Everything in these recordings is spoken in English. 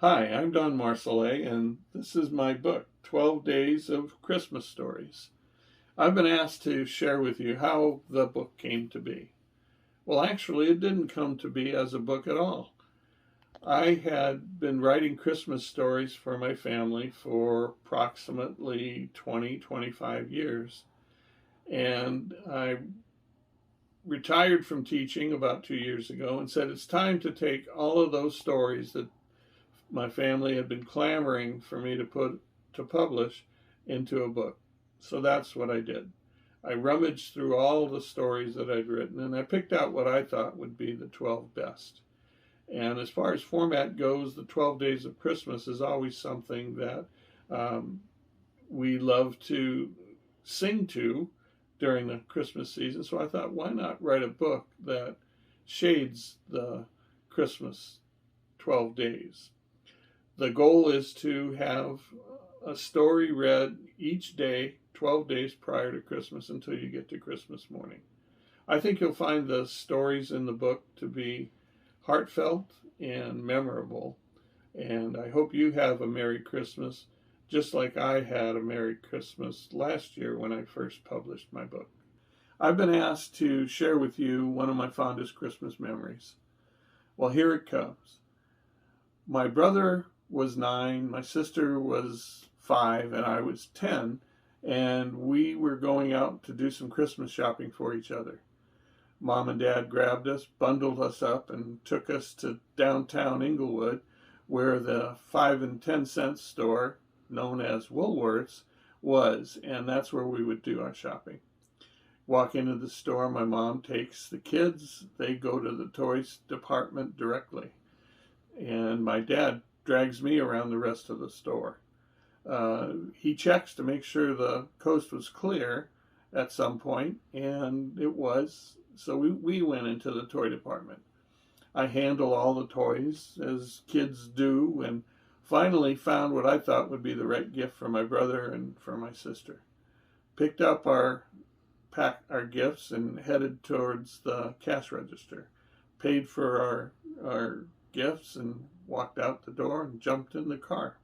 Hi, I'm Don Marsolais, and this is my book, 12 Days of Christmas Stories. I've been asked to share with you how the book came to be. Well, actually, it didn't come to be as a book at all. I had been writing Christmas stories for my family for approximately 25 years, and I retired from teaching about 2 years ago and said it's time to take all of those stories that my family had been clamoring for me to publish into a book. So that's what I did. I rummaged through all the stories that I'd written and I picked out what I thought would be the 12 best. And as far as format goes, the 12 Days of Christmas is always something that um, we love to sing to during the Christmas season. So I thought, why not write a book that shades the Christmas 12 days? The goal is to have a story read each day, 12 days prior to Christmas until you get to Christmas morning. I think you'll find the stories in the book to be heartfelt and memorable. And I hope you have a Merry Christmas, just like I had a Merry Christmas last year when I first published my book. I've been asked to share with you one of my fondest Christmas memories. Well, here it comes. My brother was 9, my sister was 5, and I was 10, and we were going out to do some Christmas shopping for each other. Mom and Dad grabbed us, bundled us up, and took us to downtown Inglewood, where the 5 and 10 cent store, known as Woolworths, was, and that's where we would do our shopping. Walk into the store, my mom takes the kids, they go to the toys department directly, and my dad drags me around the rest of the store. He checks to make sure the coast was clear at some point, and it was. So we went into the toy department. I handle all the toys, as kids do, and finally found what I thought would be the right gift for my brother and for my sister. Picked up our gifts and headed towards the cash register. Paid for our gifts and walked out the door and jumped in the car.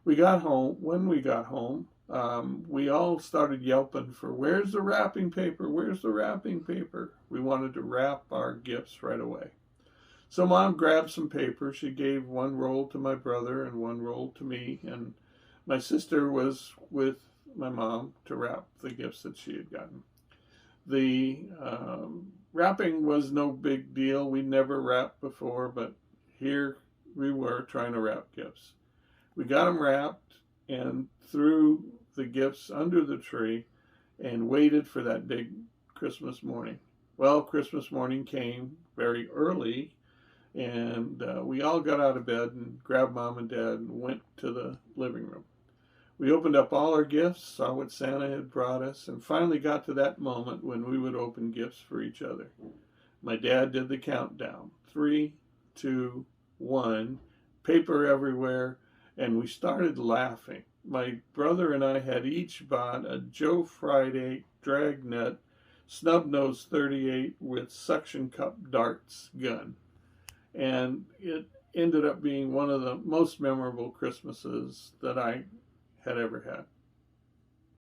We got home. When we got home, we all started yelping for, "Where's the wrapping paper? Where's the wrapping paper?" We wanted to wrap our gifts right away. So Mom grabbed some paper. She gave one roll to my brother and one roll to me, and my sister was with my mom to wrap the gifts that she had gotten. The wrapping was no big deal. We never wrapped before, but here we were trying to wrap gifts. We got them wrapped and threw the gifts under the tree and waited for that big Christmas morning. Well, Christmas morning came very early, and we all got out of bed and grabbed Mom and Dad and went to the living room. We opened up all our gifts, saw what Santa had brought us, and finally got to that moment when we would open gifts for each other. My dad did the countdown. 3, 2, 1, paper everywhere, and we started laughing. My brother and I had each bought a Joe Friday Dragnet snub-nose 38 with suction cup darts gun. And it ended up being one of the most memorable Christmases that I had ever had.